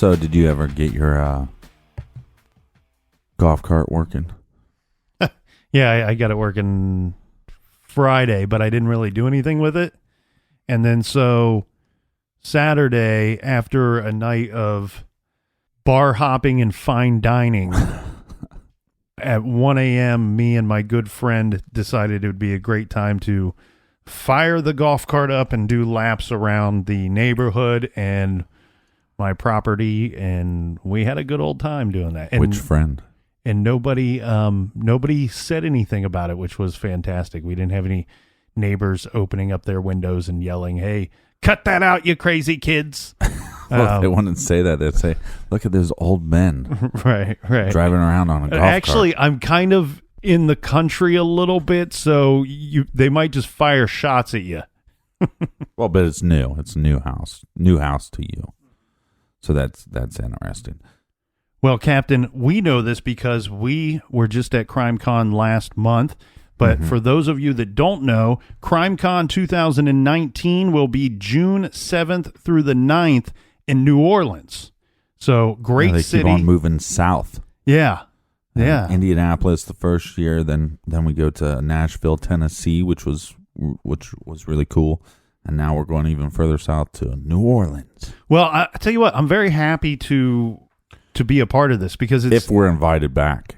So, did you ever get your golf cart working? Yeah, I got it working Friday, but I didn't really do anything with it. And then so Saturday, after a night of bar hopping and fine dining, at 1 a.m., me and my good friend decided it would be a great time to fire the golf cart up and do laps around the neighborhood and my property, and we had a good old time doing that. And, which friend? And nobody said anything about it, which was fantastic. We didn't have any neighbors opening up their windows and yelling, "Hey, cut that out, you crazy kids." Well, if they wouldn't say that, they'd say, "Look at those old men right driving around on a golf Actually, cart." I'm kind of in the country a little bit, so they might just fire shots at you. Well, but it's new. It's a new house to you. So that's interesting. Well, Captain, we know this because we were just at Crimecon last month. But for those of you that don't know, Crimecon 2019 will be June 7th through the 9th in New Orleans. So great they city. Keep on moving south. Yeah. Yeah. Indianapolis the first year, then we go to Nashville, Tennessee, which was really cool. And now we're going even further south to New Orleans. Well, I tell you what, I'm very happy to be a part of this because it's, if we're invited back.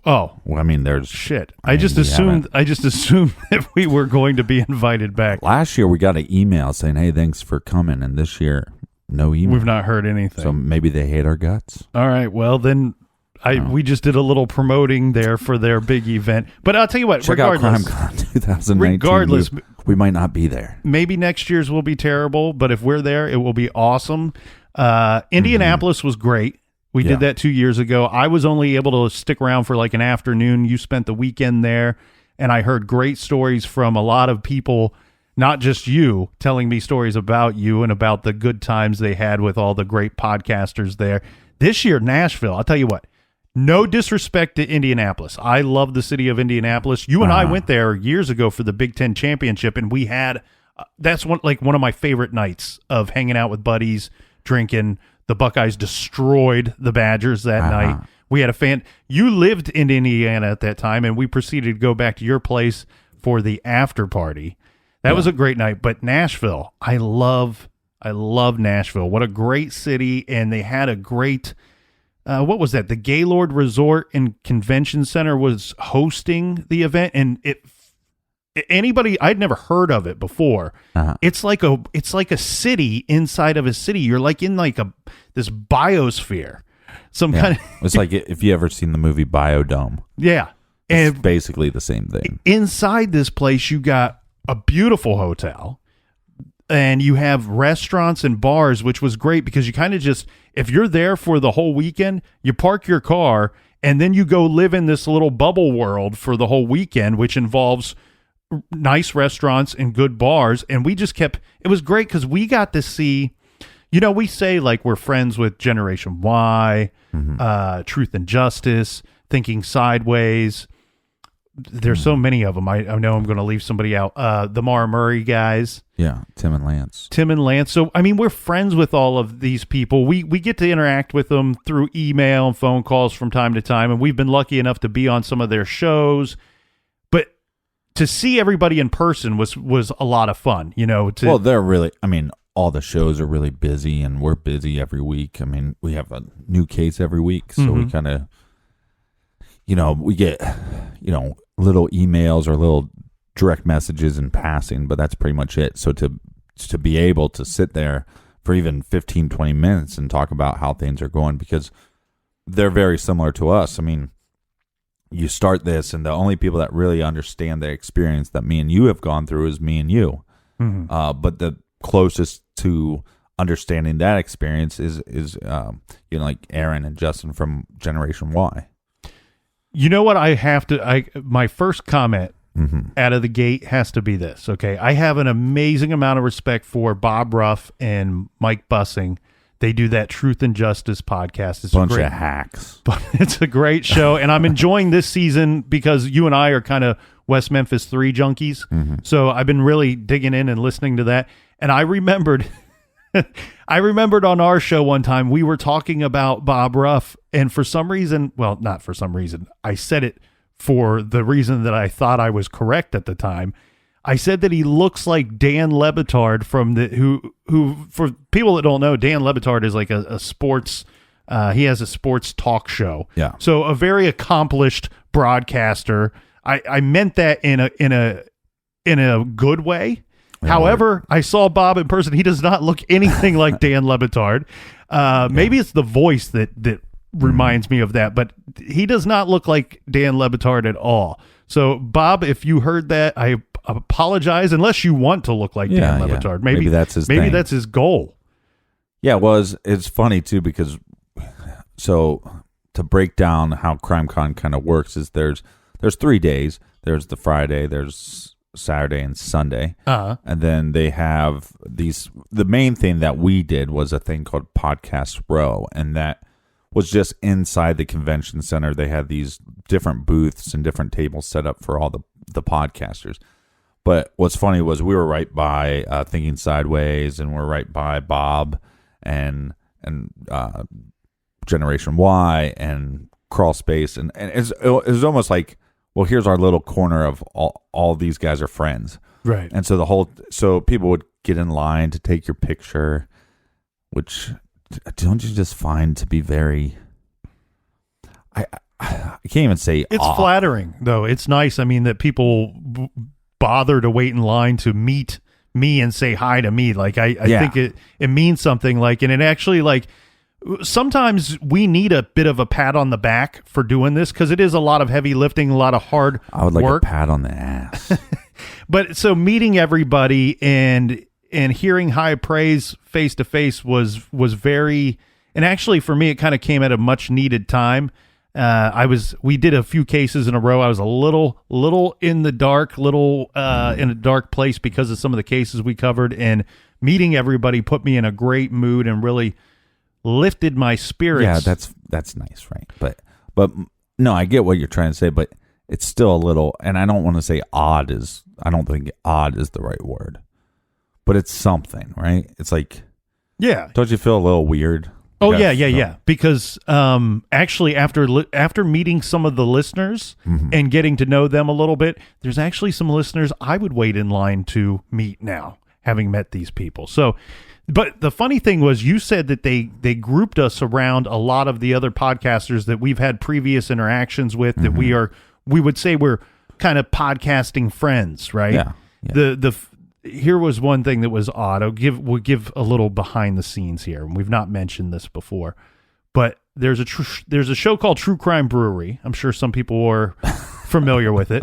Oh, well, I mean, there's shit. I just assumed that we were going to be invited back. Last year we got an email saying, "Hey, thanks for coming," and this year, no email. We've not heard anything. So maybe they hate our guts. All right. Well, then we just did a little promoting there for their big event. But I'll tell you what. Check regardless, out Crimecon 2019. Regardless, we might not be there. Maybe next year's will be terrible, but if we're there, it will be awesome. Indianapolis was great. We did that 2 years ago. I was only able to stick around for like an afternoon. You spent the weekend there, and I heard great stories from a lot of people, not just you, telling me stories about you and about the good times they had with all the great podcasters there. This year, Nashville, I'll tell you what, no disrespect to Indianapolis. I love the city of Indianapolis. You and I went there years ago for the Big Ten Championship, and we had, that's one of my favorite nights of hanging out with buddies, drinking. The Buckeyes destroyed the Badgers that night. We had you lived in Indiana at that time, and we proceeded to go back to your place for the after party. That was a great night. But Nashville, I love Nashville. What a great city. And they had a great, what was that? The Gaylord Resort and Convention Center was hosting the event, and I'd never heard of it before. It's like a city inside of a city. You're like in like this biosphere. Kind of. It's like if you ever seen the movie Biodome. Yeah. It's basically the same thing. Inside this place, you got a beautiful hotel, and you have restaurants and bars, which was great because you kind of just, if you're there for the whole weekend, you park your car and then you go live in this little bubble world for the whole weekend, which involves nice restaurants and good bars. And we just it was great because we got to see, we say like we're friends with Generation Y, Truth and Justice, Thinking Sideways. There's so many of them. I know I'm going to leave somebody out. The Mara Murray guys. Yeah, Tim and Lance. So, I mean, we're friends with all of these people. We get to interact with them through email and phone calls from time to time, and we've been lucky enough to be on some of their shows. But to see everybody in person was a lot of fun, Well, they're really, I mean, all the shows are really busy, and we're busy every week. I mean, we have a new case every week, so we kind of, we get, little emails or little direct messages in passing, but that's pretty much it. So to be able to sit there for even 15, 20 minutes and talk about how things are going, because they're very similar to us. I mean, you start this, and the only people that really understand the experience that me and you have gone through is me and you. But the closest to understanding that experience is like Aaron and Justin from Generation Y. You know what my first comment out of the gate has to be this, okay? I have an amazing amount of respect for Bob Ruff and Mike Bussing. They do that Truth and Justice podcast. It's Bunch of hacks. But it's a great show, and I'm enjoying this season because you and I are kind of West Memphis 3 junkies. So I've been really digging in and listening to that. And I remembered I remembered on our show one time we were talking about Bob Ruff, and for some reason, well, not for some reason, I said it for the reason that I thought I was correct at the time. I said that he looks like Dan Le Batard from the who for people that don't know, Dan Le Batard is like a sports. He has a sports talk show. Yeah. So a very accomplished broadcaster. I meant that in a good way. However, I saw Bob in person. He does not look anything like Dan Le Batard. Maybe it's the voice that reminds me of that, but he does not look like Dan Le Batard at all. So, Bob, if you heard that, I apologize. Unless you want to look like Dan Le Batard, maybe that's his thing. That's his goal. Yeah, well, it's funny too because so to break down how Crimecon kind of works is there's 3 days. There's the Friday. There's Saturday and Sunday. And then they have the main thing that we did was a thing called Podcast Row, and that was just inside the convention center. They had these different booths and different tables set up for all the podcasters. But what's funny was we were right by Thinking Sideways, and we're right by Bob and Generation Y and Crawl Space, and it was almost like, well, here's our little corner of all these guys are friends. Right. And so people would get in line to take your picture, which don't you just find to be very, I can't even say it's flattering though. It's nice. I mean, that people bother to wait in line to meet me and say hi to me. Like I think it means something, like, and it actually, like, sometimes we need a bit of a pat on the back for doing this because it is a lot of heavy lifting, a lot of hard work. I would like a pat on the ass. But so meeting everybody and hearing high praise face to face was very, and actually for me it kind of came at a much needed time. We did a few cases in a row. I was a little in the dark, in a dark place because of some of the cases we covered, and meeting everybody put me in a great mood and really lifted my spirits. Yeah, that's nice, right? But no, I get what you're trying to say, but it's still a little, and I don't want to say odd I don't think odd is the right word, but it's something, right? It's like, yeah, don't you feel a little weird? Oh yeah. Because actually, after meeting some of the listeners and getting to know them a little bit, there's actually some listeners I would wait in line to meet now, having met these people. So. But the funny thing was, you said that they grouped us around a lot of the other podcasters that we've had previous interactions with, that we would say we're kind of podcasting friends, right? Yeah. Here was one thing that was odd. We'll give a little behind the scenes here, and we've not mentioned this before, but there's a show called True Crime Brewery. I'm sure some people are familiar with it.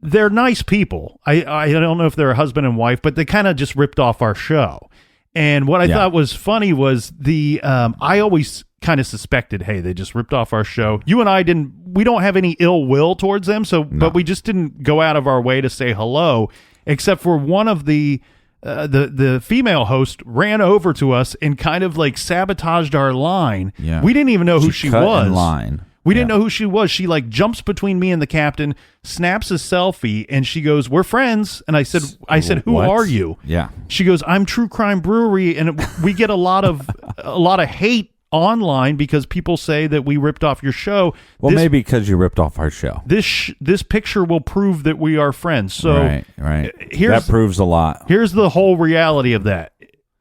They're nice people. I don't know if they're a husband and wife, but they kind of just ripped off our show. And what I thought was funny was I always kind of suspected, hey, they just ripped off our show. You and I we don't have any ill will towards them, but we just didn't go out of our way to say hello, except for one of the female host ran over to us and kind of like sabotaged our line. Yeah. We didn't even know who she was. In line. We didn't know who she was. She like jumps between me and the captain, snaps a selfie, and she goes, "We're friends." And I said, "Who are you?" Yeah. She goes, "I'm True Crime Brewery," and we get a lot of hate online because people say that we ripped off your show. Well, maybe because you ripped off our show. This picture will prove that we are friends. So right. That proves a lot. Here's the whole reality of that.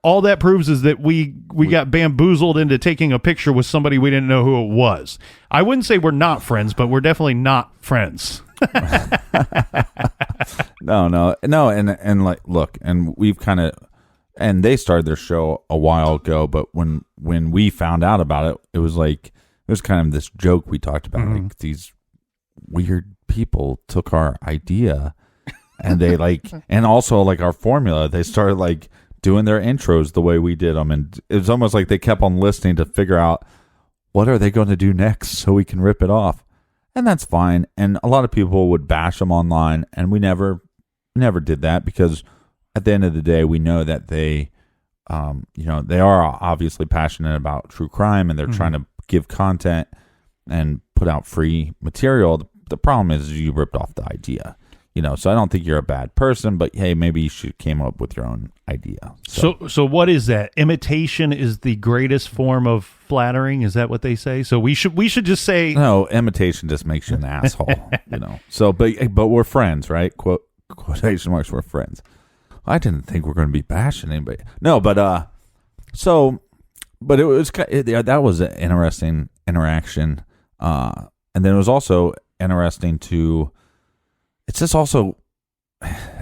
All that proves is that we got bamboozled into taking a picture with somebody we didn't know who it was. I wouldn't say we're not friends, but we're definitely not friends. No. And like, look, and we've kind of, and they started their show a while ago, but when we found out about it, it was kind of this joke we talked about. Like, these weird people took our idea and they and also like our formula, they started like doing their intros the way we did them, and it was almost like they kept on listening to figure out what are they going to do next so we can rip it off. And that's fine. And a lot of people would bash them online, and we never did that, because at the end of the day, we know that they they are obviously passionate about true crime, and they're trying to give content and put out free material. The problem is you ripped off the idea. So I don't think you're a bad person, but hey, maybe you should came up with your own idea. So what is that? Imitation is the greatest form of flattering. Is that what they say? So we should just say no. Imitation just makes you an asshole. So, but we're friends, right? Quotation marks. We're friends. I didn't think we're going to be bashing anybody. No, but but it was that was an interesting interaction, and then it was also interesting to. It's just also,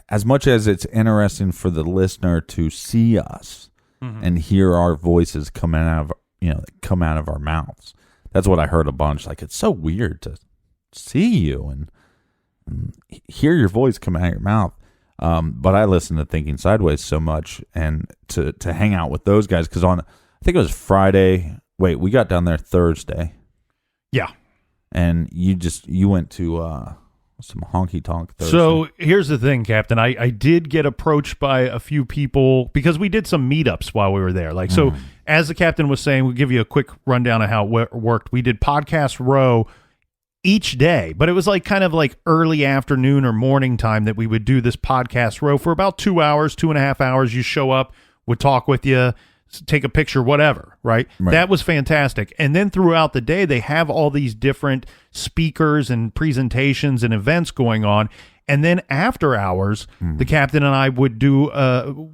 as much as it's interesting for the listener to see us and hear our voices come out of our mouths. That's what I heard a bunch. Like, it's so weird to see you and hear your voice come out of your mouth. But I listen to Thinking Sideways so much, and to hang out with those guys, because I think it was Friday. Wait, we got down there Thursday. Yeah. And you went to some honky tonk Thursday. So here's the thing, Captain. I did get approached by a few people because we did some meetups while we were there. Like, so as the captain was saying, we'll give you a quick rundown of how it worked. We did Podcast Row each day, but it was like kind of like early afternoon or morning time that we would do this Podcast Row for about 2 hours, 2.5 hours. You show up, would talk with you, take a picture, whatever, right? That was fantastic. And then throughout the day, they have all these different speakers and presentations and events going on. And then after hours, the captain and I would do,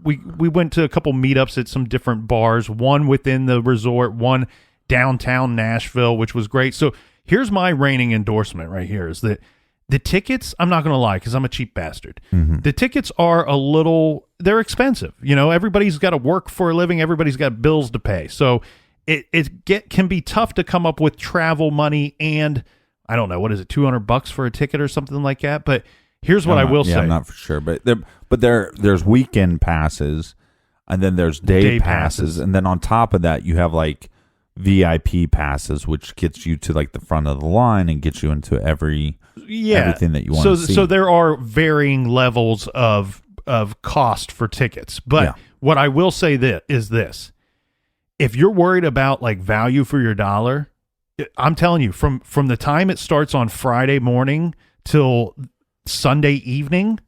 we went to a couple meetups at some different bars, one within the resort, one downtown Nashville, which was great. So here's my reigning endorsement right here is that the tickets, I'm not going to lie, because I'm a cheap bastard. The tickets are they're expensive. Everybody's got to work for a living. Everybody's got bills to pay. So it can be tough to come up with travel money and, I don't know, what is it, $200 for a ticket or something like that? But here's what I will say. I'm not for sure. But there's weekend passes, and then there's day passes. And then on top of that, you have like VIP passes, which gets you to like the front of the line and gets you into everything that you want to see. So there are varying levels of cost for tickets. But what I will say is this. If you're worried about like value for your dollar, I'm telling you, from the time it starts on Friday morning till Sunday evening,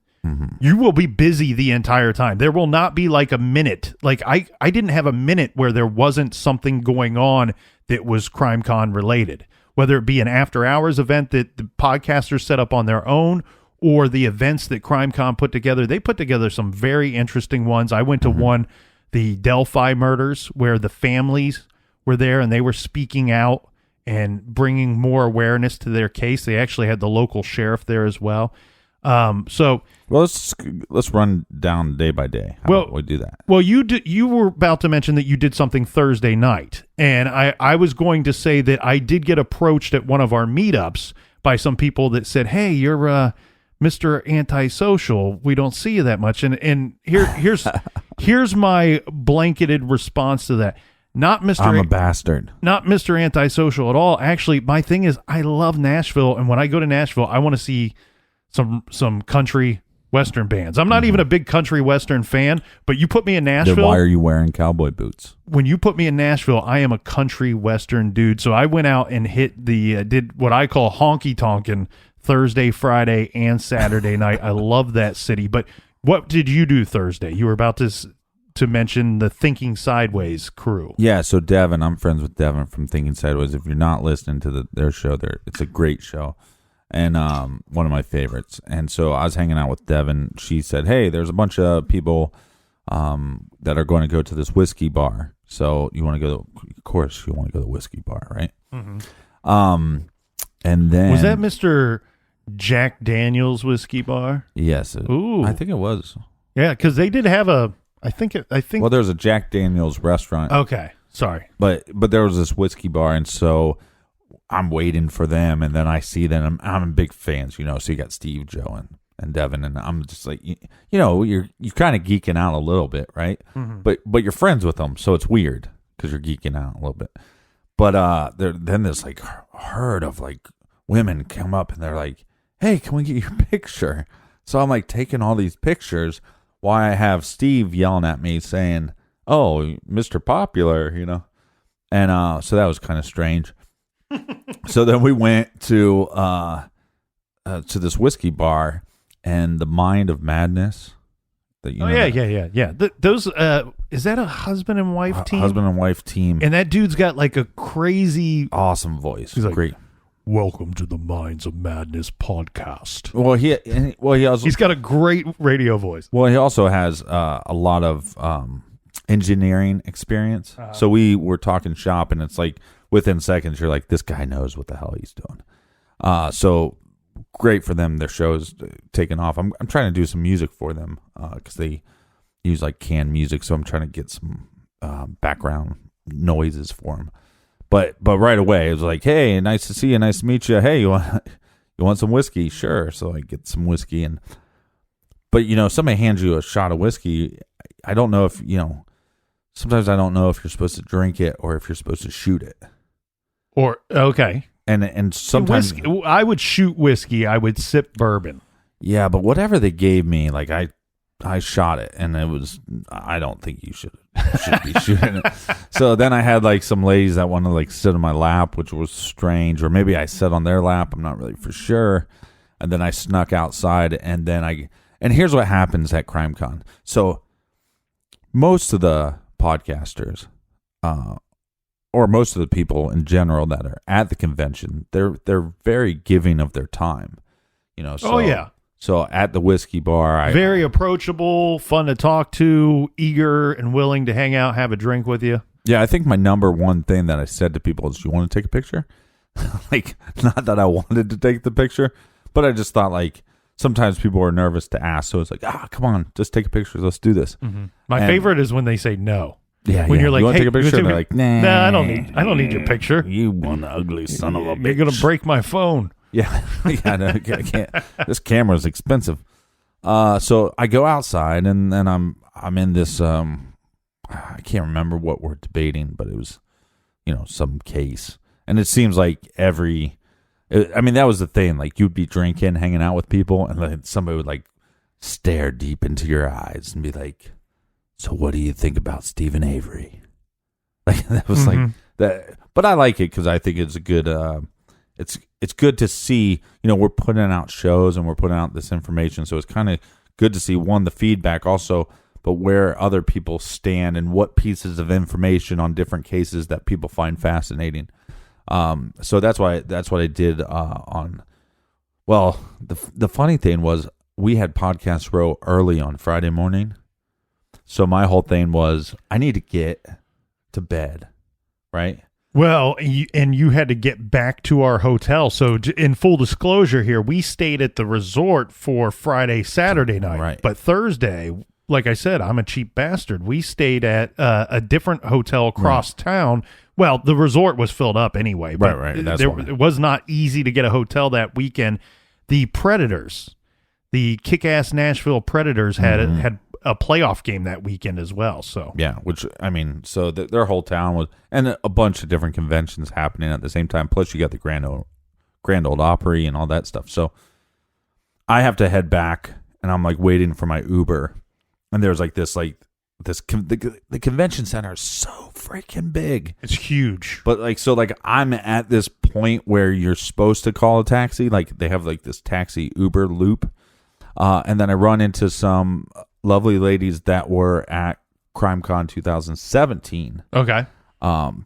you will be busy the entire time. There will not be like a minute. Like I didn't have a minute where there wasn't something going on that was Crimecon related, whether it be an after hours event that the podcasters set up on their own or the events that Crimecon put together. They put together some very interesting ones. I went to one, the Delphi murders, where the families were there and they were speaking out and bringing more awareness to their case. They actually had the local sheriff there as well. Well, let's run down day by day. How about we do that? Well, you were about to mention that you did something Thursday night, and I was going to say that I did get approached at one of our meetups by some people that said, "Hey, you're Mr. Antisocial. We don't see you that much." And here's my blanketed response to that. I'm a bastard. Not Mr. Antisocial at all. Actually, my thing is I love Nashville, and when I go to Nashville, I want to see some country Western bands. I'm not even a big country Western fan, but you put me in Nashville. Then why are you wearing cowboy boots? When you put me in Nashville, I am a country Western dude. So I went out and did what I call honky tonkin' Thursday, Friday, and Saturday night. I love that city. But what did you do Thursday? You were about to mention the Thinking Sideways crew. Yeah, so Devin, I'm friends with Devin from Thinking Sideways. If you're not listening to their show, it's a great show. And one of my favorites. And so I was hanging out with Devin. She said, "Hey, there's a bunch of people that are going to go to this whiskey bar. So you want to go? Of course, you want to go to the whiskey bar, right?" And then was that Mr. Jack Daniel's whiskey bar? Yes. Ooh, I think it was. Yeah, because they did have a. I think. Well, there's a Jack Daniel's restaurant. Okay, sorry, but there was this whiskey bar, and so I'm waiting for them, and then I see them. I'm big fans, So you got Steve, Joe, and Devin, and I'm just like, you're kind of geeking out a little bit, right? But you're friends with them, so it's weird because you're geeking out a little bit. But then this like herd of like women come up, and they're like, "Hey, can we get your picture?" So I'm like taking all these pictures while I have Steve yelling at me saying, "Oh, Mr. Popular," and so that was kind of strange. So then we went to this whiskey bar, and the Mind of Madness. Yeah. Those is that a husband and wife team? Husband and wife team. And that dude's got like a crazy, awesome voice. He's like, great. Welcome to the Minds of Madness podcast. He's got a great radio voice. Well, he also has a lot of engineering experience. So we were talking shop, and it's like within seconds, you're like, this guy knows what the hell he's doing. So great for them. Their show's taken off. I'm trying to do some music for them because they use like canned music. So I'm trying to get some background noises for them. But right away it was like, hey, nice to see you, nice to meet you. Hey, you want some whiskey? Sure. So I get some whiskey, but somebody hands you a shot of whiskey. I don't know if sometimes I don't know if you're supposed to drink it or if you're supposed to shoot it. Or okay. And sometimes I would shoot whiskey. I would sip bourbon. Yeah, but whatever they gave me, like I shot it, and it was. I don't think you should be shooting it. So then I had like some ladies that wanted to like sit on my lap, which was strange, or maybe I sat on their lap. I'm not really for sure. And then I snuck outside, and here's what happens at Crimecon. So most of the podcasters, or most of the people in general that are at the convention, they're very giving of their time. So, So at the whiskey bar, very approachable, fun to talk to, eager and willing to hang out, have a drink with you. Yeah, I think my number one thing that I said to people is, "You want to take a picture?" Like, not that I wanted to take the picture, but I just thought like sometimes people are nervous to ask, so it's like, come on, just take a picture. Let's do this. Mm-hmm. My favorite is when they say no. Yeah, when you're like, you want hey, to take a picture? They're like, nah, I don't need your picture. You one ugly son of a bitch. You're gonna break my phone. Yeah, no, I can't. This camera's expensive. So I go outside, and then I'm in this. I can't remember what we're debating, but it was, some case, and it seems like that was the thing. Like you'd be drinking, hanging out with people, and then somebody would like stare deep into your eyes and be like, "So what do you think about Stephen Avery?" Like that was like that, but I like it because I think it's a good. It's good to see. We're putting out shows and we're putting out this information, so it's kind of good to see the feedback also, but where other people stand and what pieces of information on different cases that people find fascinating. So that's what I did on. Well, the funny thing was we had Podcast Row early on Friday morning. So my whole thing was I need to get to bed, right? Well, and you had to get back to our hotel. So in full disclosure here, we stayed at the resort for Friday, Saturday night. Right. But Thursday, like I said, I'm a cheap bastard. We stayed at a different hotel across town. Well, the resort was filled up anyway. But right. It was not easy to get a hotel that weekend. The Predators, the kick-ass Nashville Predators had a playoff game that weekend as well. So yeah, which so their whole town was, and a bunch of different conventions happening at the same time. Plus, you got the Grand Ole Opry and all that stuff. So I have to head back, and I'm like waiting for my Uber, and there's the convention center is so freaking big. It's huge. But I'm at this point where you're supposed to call a taxi. Like they have like this taxi Uber loop, and then I run into some lovely ladies that were at Crimecon 2017. Okay.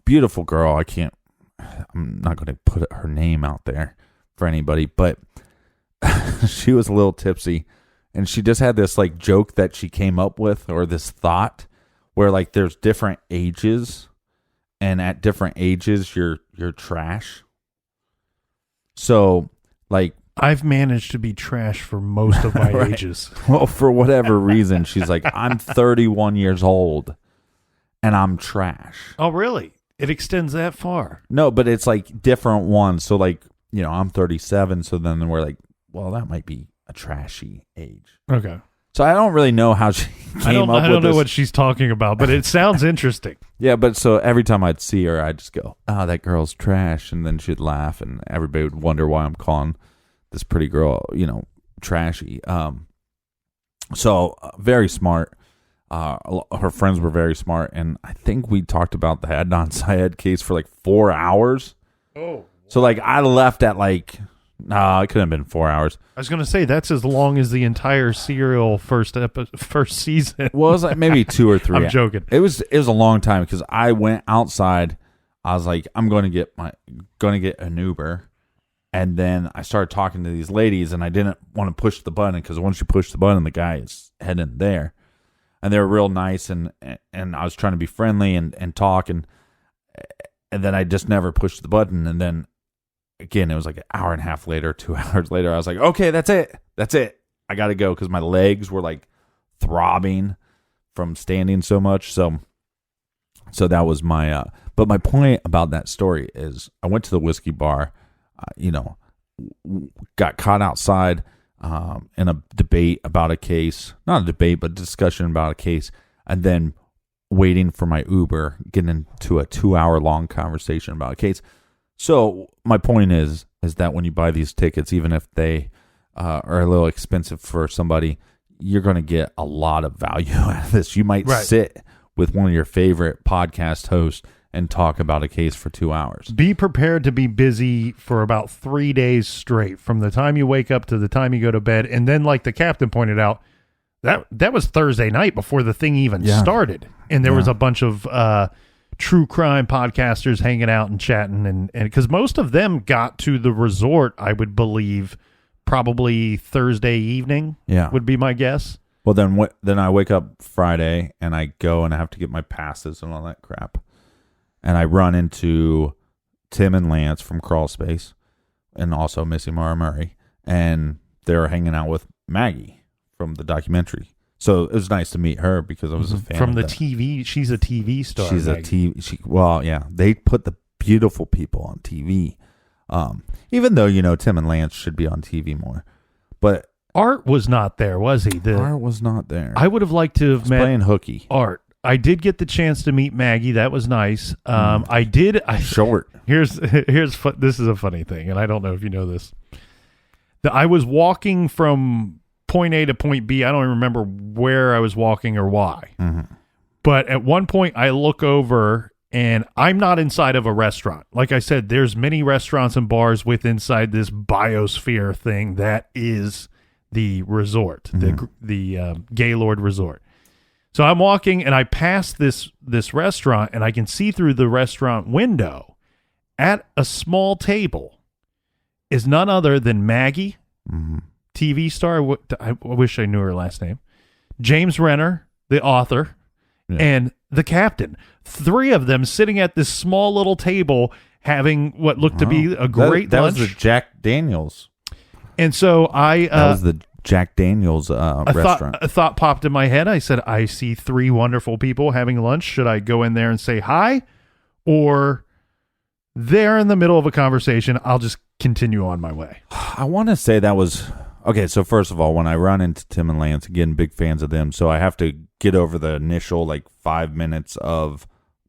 Beautiful girl. I'm not going to put her name out there for anybody, but she was a little tipsy, and she just had this like joke that she came up with, or this thought where like there's different ages, and at different ages you're trash. So like I've managed to be trash for most of my right. ages. Well, for whatever reason, she's like, I'm 31 years old and I'm trash. Oh, really? It extends that far? No, but it's like different ones. So like, I'm 37. So then we're like, well, that might be a trashy age. Okay. So I don't really know how she came up with this. I don't know what she's talking about, but it sounds interesting. Yeah, but so every time I'd see her, I'd just go, oh, that girl's trash. And then she'd laugh, and everybody would wonder why I'm calling this pretty girl, trashy. So very smart. Her friends were very smart, and I think we talked about the Adnan Syed case for like 4 hours. Oh. So like I left at like No, it could have been 4 hours. I was going to say that's as long as the entire serial first season. Well, it was like maybe 2 or 3. I'm joking. It was a long time because I went outside. I was like, I'm going to get an Uber, and then I started talking to these ladies, and I didn't want to push the button because once you push the button, the guy is heading there, and they were real nice, and I was trying to be friendly and talk, and then I just never pushed the button, and then again it was like an hour and a half later, 2 hours later, I was like, okay, that's it, I got to go because my legs were like throbbing from standing so much, so that was my. But my point about that story is I went to the whiskey bar, got caught outside in a debate about a case, not a debate, but discussion about a case, and then waiting for my Uber, getting into a 2-hour long conversation about a case. So my point is that when you buy these tickets, even if they are a little expensive for somebody, you're going to get a lot of value out of this. You might sit with one of your favorite podcast hosts and talk about a case for 2 hours. Be prepared to be busy for about 3 days straight, from the time you wake up to the time you go to bed. And then, like the captain pointed out, that was Thursday night before the thing even started. And there was a bunch of true crime podcasters hanging out and chatting. And because most of them got to the resort, I would believe, probably Thursday evening would be my guess. Well, then I wake up Friday and I go and I have to get my passes and all that crap. And I run into Tim and Lance from Crawl Space and also Missy Mara Murray. And they were hanging out with Maggie from the documentary. So it was nice to meet her because I was a fan from of the that. TV. She's a TV star. She's Maggie. a TV. They put the beautiful people on TV. Even though, Tim and Lance should be on TV more. But Art was not there, was he? Art was not there. I would have liked to have met playing hooky. Art. I did get the chance to meet Maggie. That was nice. I did. Short. This is a funny thing, and I don't know if you know this. I was walking from point A to point B. I don't even remember where I was walking or why. Mm-hmm. But at one point, I look over, and I'm not inside of a restaurant. Like I said, there's many restaurants and bars inside this biosphere thing that is the resort, the Gaylord Resort. So I'm walking and I pass this restaurant and I can see through the restaurant window at a small table is none other than Maggie, TV star. I wish I knew her last name. James Renner, the author, and the captain. 3 of them sitting at this small little table having what looked to be a great that lunch. That was the Jack Daniels. And so that was the Jack Daniels restaurant. A thought popped in my head. I said, I see 3 wonderful people having lunch. Should I go in there and say hi? Or they're in the middle of a conversation, I'll just continue on my way. I want to say that was... Okay, so first of all, when I run into Tim and Lance, again, big fans of them, so I have to get over the initial 5 minutes of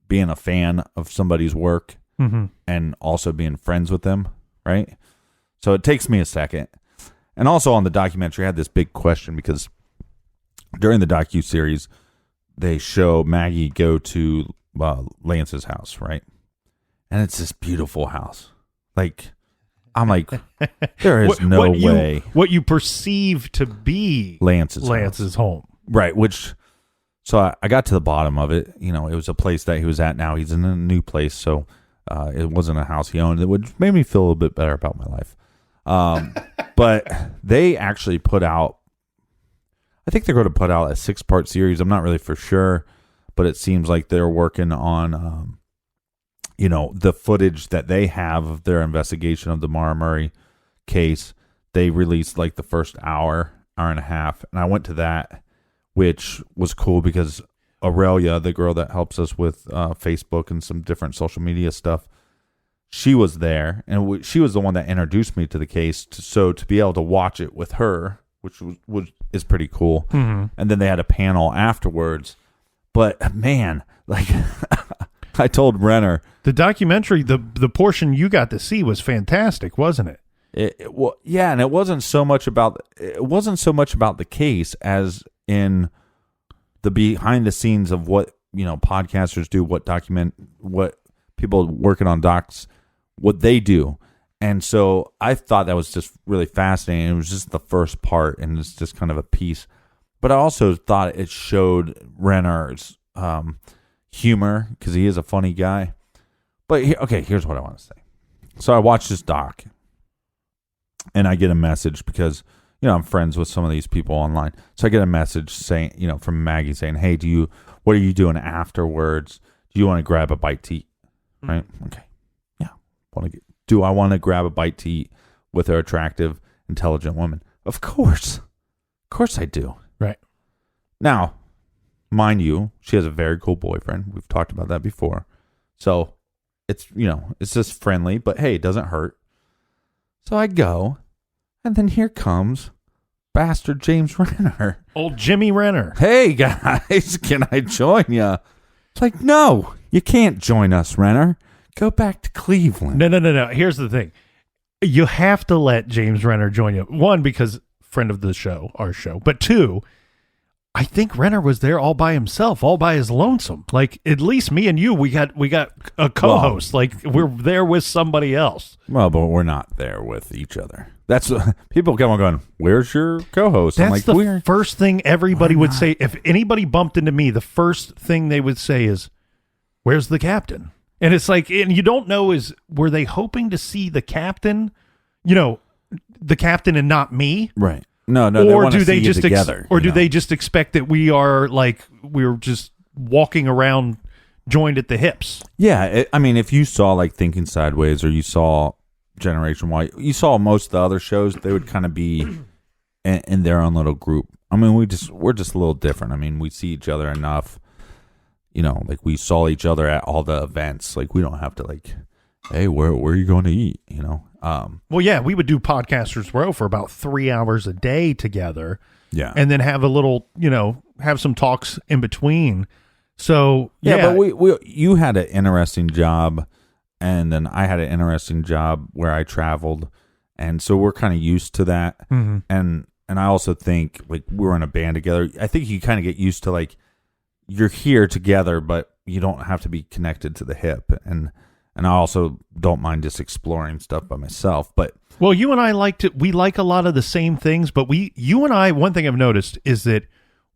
being a fan of somebody's work and also being friends with them, right? So it takes me a second. And also on the documentary, I had this big question because during the docuseries, they show Maggie go to Lance's house, right? And it's this beautiful house. I'm like, there is no way. What you perceive to be Lance's home. Right, so I got to the bottom of it. It was a place that he was at now. He's in a new place, so it wasn't a house he owned. It would made me feel a little bit better about my life. But they actually put out, I think they're going to put out a 6-part series. I'm not really for sure, but it seems like they're working on, the footage that they have of their investigation of the Mara Murray case. They released the first hour and a half, and I went to that, which was cool because Aurelia, the girl that helps us with Facebook and some different social media stuff, she was there, and she was the one that introduced me to the case. So to be able to watch it with her, which is pretty cool. Mm-hmm. And then they had a panel afterwards. But man, I told Renner, the documentary, the portion you got to see was fantastic, wasn't it? And it wasn't so much about the case as in the behind the scenes of what podcasters do, what people working on docs, what they do. And so I thought that was just really fascinating. It was just the first part, and it's just kind of a piece. But I also thought it showed Renner's humor, because he is a funny guy. But here's what I want to say. So I watched this doc, and I get a message because, I'm friends with some of these people online. So I get a message saying, from Maggie saying, hey, what are you doing afterwards? Do you want to grab a bite to eat? Right? Okay. Yeah. Do I want to grab a bite to eat with an attractive, intelligent woman? Of course. Of course I do. Right. Now, mind you, she has a very cool boyfriend. We've talked about that before. So it's, it's just friendly, but hey, it doesn't hurt. So I go, and then here comes bastard James Renner. Old Jimmy Renner. Hey, guys, can I join you? It's like, no, you can't join us, Renner. Go back to Cleveland. No. Here's the thing. You have to let James Renner join you. One, because friend of the show, our show. But two, I think Renner was there all by himself, all by his lonesome. Like, at least me and you, we got a co-host. Like, we're there with somebody else. Well, but we're not there with each other. That's people come on going, where's your co-host? That's I'm like, the first thing everybody would say. If anybody bumped into me, the first thing they would say is, where's the captain? And it's like, and you don't know, were they hoping to see the captain, the captain and not me? Right. No. Or do they just together? Do they just expect that we're just walking around joined at the hips? Yeah. If you saw like Thinking Sideways, or you saw Generation Y, you saw most of the other shows, they would kind of be in their own little group. We're just a little different. We see each other enough. Like we saw each other at all the events. Like we don't have to like, hey, where are you going to eat? Well, yeah, we would do Podcasters Row for about 3 hours a day together. Yeah. And then have a little, have some talks in between. So, yeah. But you had an interesting job, and then I had an interesting job where I traveled. And so we're kind of used to that. Mm-hmm. And I also think like we were in a band together. I think you kind of get used to like, you're here together, but you don't have to be connected to the hip. And I also don't mind just exploring stuff by myself. But well, you and I we like a lot of the same things, but you and I, one thing I've noticed is that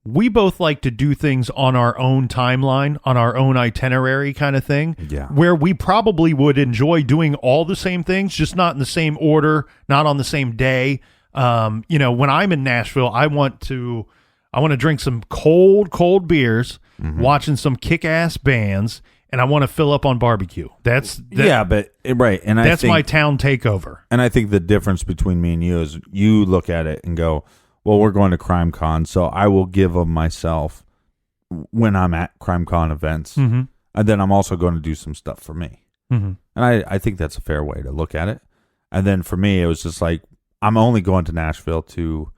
we both like to do things on our own timeline, on our own itinerary kind of thing. Yeah. Where we probably would enjoy doing all the same things, just not in the same order, not on the same day. When I'm in Nashville, I want to drink some cold beers, watching some kick-ass bands, and I want to fill up on barbecue. Right. And that's my town takeover. And I think the difference between me and you is you look at it and go, well, we're going to Crimecon, so I will give of myself when I'm at Crimecon events. Mm-hmm. And then I'm also going to do some stuff for me. Mm-hmm. And I think that's a fair way to look at it. And then for me, it was just like, I'm only going to Nashville to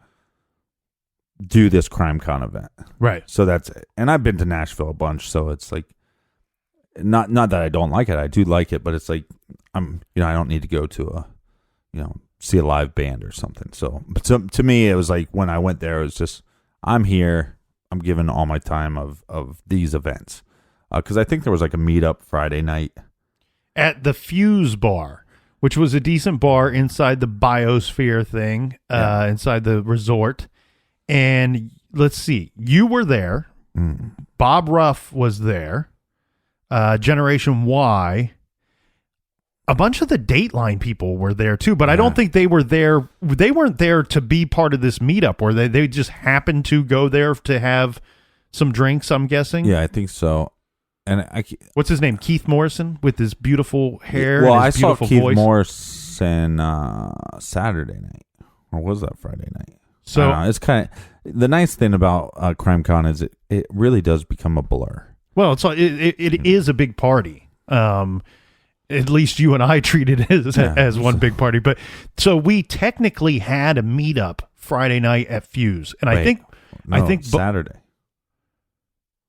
do this Crimecon event. Right. So that's it. And I've been to Nashville a bunch, so it's like, not that I don't like it. I do like it, but it's like, I don't need to go to see a live band or something. So, but to me, it was like when I went there, it was just, I'm here, I'm giving all my time of these events. Because I think there was like a meetup Friday night at the Fuse Bar, which was a decent bar inside the Biosphere thing, inside the resort. And let's see, you were there. Bob Ruff was there. Generation Y. A bunch of the Dateline people were there too, but I don't think they were there. They weren't there to be part of this meetup, were they? They just happened to go there to have some drinks, I'm guessing. Yeah, I think so. And what's his name? Keith Morrison with his beautiful hair. Well, and his I saw Keith voice. Morrison Saturday night, or was that Friday night? So it's kind of the nice thing about Crimecon is it really does become a blur. Well, it is a big party. At least you and I treat it as one big party. But so we technically had a meetup Friday night at Fuse, and I think Saturday.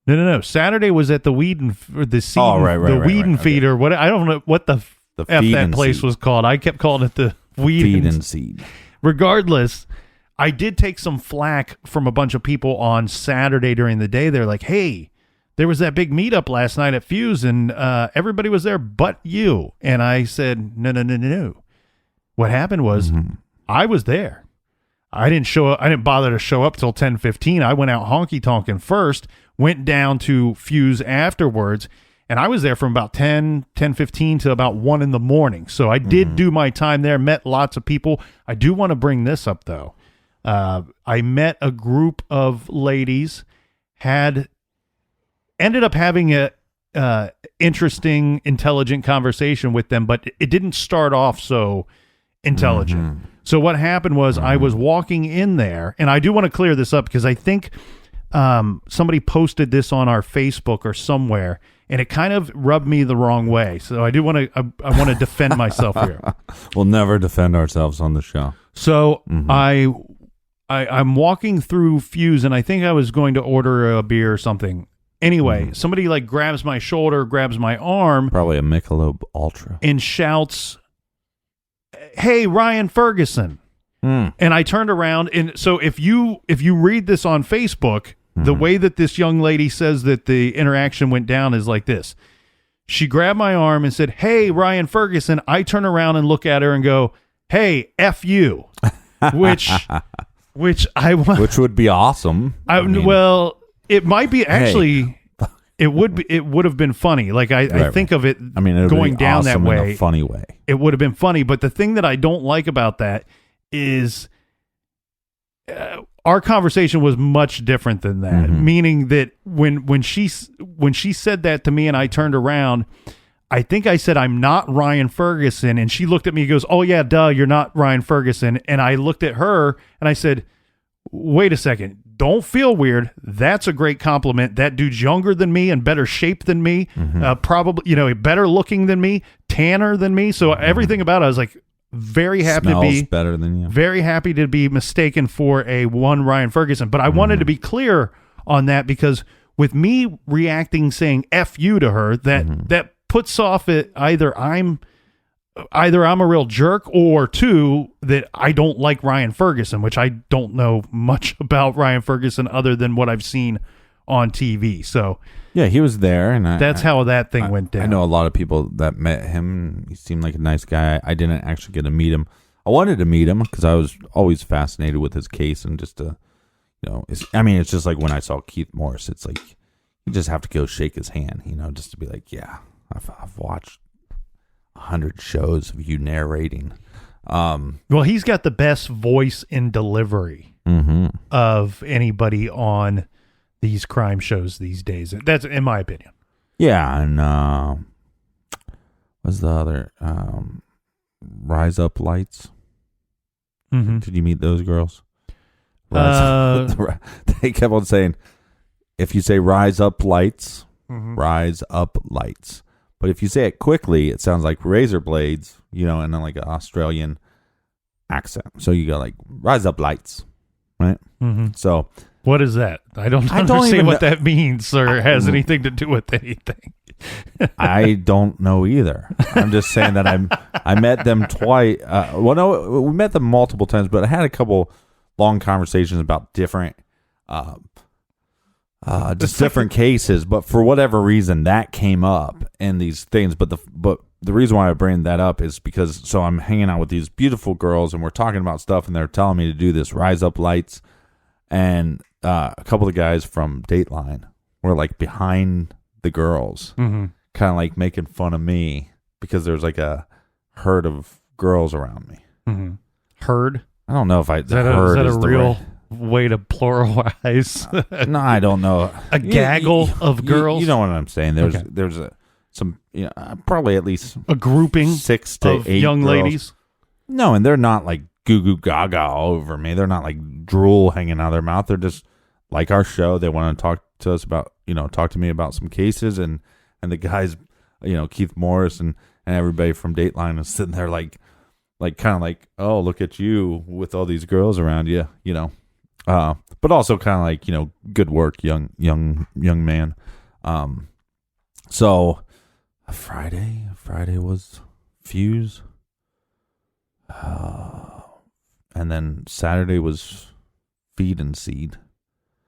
No. Saturday was at the Weed and the Seed, the Weed and Feed, or what? I don't know what the F that place was called. I kept calling it the Weed and Seed. Regardless, I did take some flack from a bunch of people on Saturday during the day. They're like, "Hey, there was that big meetup last night at Fuse, and everybody was there but you." And I said, No. What happened was I was there. I didn't bother to show up till 10:15. I went out honky tonking first, went down to Fuse afterwards, and I was there from about 10:15 to about 1 in the morning. So I did do my time there, met lots of people. I do want to bring this up though. I met a group of ladies, ended up having a interesting, intelligent conversation with them, but it didn't start off so intelligent. So what happened was I was walking in there, and I do want to clear this up because I think somebody posted this on our Facebook or somewhere, and it kind of rubbed me the wrong way. So I do want to I want to defend myself here. We'll never defend ourselves on the show. So I'm walking through Fuse, and I think I was going to order a beer or something. Anyway, somebody like grabs my shoulder, grabs my arm. Probably a Michelob Ultra. And shouts, "Hey, Ryan Ferguson." And I turned around, and so if you read this on Facebook, the way that this young lady says that the interaction went down is like this. She grabbed my arm and said, "Hey, Ryan Ferguson." I turn around and look at her and go, "Hey, F you," which would be awesome. Well, it might be actually. It would have been funny. Like I think of it. I mean, going down awesome that way, in a funny way. It would have been funny. But the thing that I don't like about that is our conversation was much different than that. Meaning that when she said that to me and I turned around, I think I said, "I'm not Ryan Ferguson," and she looked at me and goes, "Oh yeah, duh, you're not Ryan Ferguson." And I looked at her and I said, "Wait a second. Don't feel weird. That's a great compliment. That dude's younger than me and better shape than me. Probably, better looking than me, tanner than me. So everything about it, I was like, very happy Smells to be better than you. Very happy to be mistaken for a one Ryan Ferguson. But I wanted to be clear on that because with me reacting, saying "F you" to her, that puts off it either I'm a real jerk, or two, that I don't like Ryan Ferguson, which I don't know much about Ryan Ferguson other than what I've seen on TV. So yeah, he was there, and that's how that thing went down. I know a lot of people that met him. He seemed like a nice guy. I didn't actually get to meet him. I wanted to meet him because I was always fascinated with his case, and just to, it's just like when I saw Keith Morris. It's like you just have to go shake his hand, just to be like, yeah, I've watched 100 shows of you narrating. Well, he's got the best voice and delivery of anybody on these crime shows these days. That's in my opinion. Yeah, and what's the other? Rise Up Lights. Did you meet those girls? They kept on saying, if you say "Rise Up Lights," rise up lights. But if you say it quickly, it sounds like razor blades, and then like an Australian accent. So you go like "Rise Up Lights," right? So what is that? I don't understand what that means or has anything to do with anything. I don't know either. I'm just saying that I met them twice. No, we met them multiple times, but I had a couple long conversations about different. Just different cases, but for whatever reason that came up in these things. But the reason why I bring that up is because I'm hanging out with these beautiful girls and we're talking about stuff, and they're telling me to do this Rise Up Lights, and a couple of guys from Dateline were like behind the girls, kind of like making fun of me because there's like a herd of girls around me. Herd? I don't know if is that a real way to pluralize? No, I don't know. A gaggle of girls. You know what I'm saying? There's some probably at least a grouping 6 to 8 young girls. ladies. No, and they're not like goo goo gaga all over me. They're not like drool hanging out of their mouth. They're just like our show. They want to talk to us about talk to me about some cases, and the guys, Keith Morris and everybody from Dateline is sitting there like kind of like, oh, look at you with all these girls around you, but also kind of like, good work, young man. So Friday was Fuse, and then Saturday was Feed and Seed,